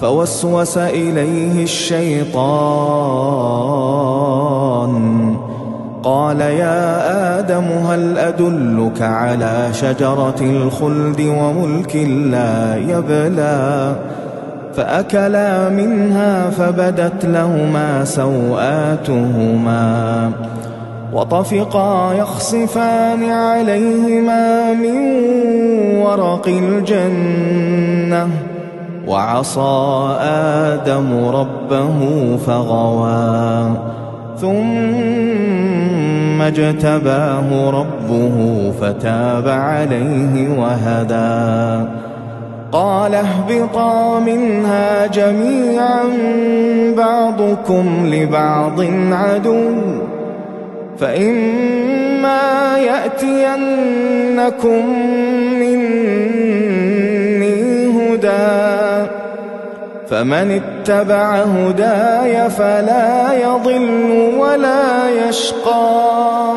فوسوس إليه الشيطان قال يا آدم هل أدلك على شجرة الخلد وملك لا يبلى فأكلا منها فبدت لهما سوآتهما وطفقا يخصفان عليهما من ورق الجنة وعصى آدم ربه فغوى ثم اجتباه ربه فتاب عليه وهدى قال اهبطا منها جميعا بعضكم لبعض عدو فإما يأتينكم مني هدى فمن اتبع هداي فلا يضل ولا يشقى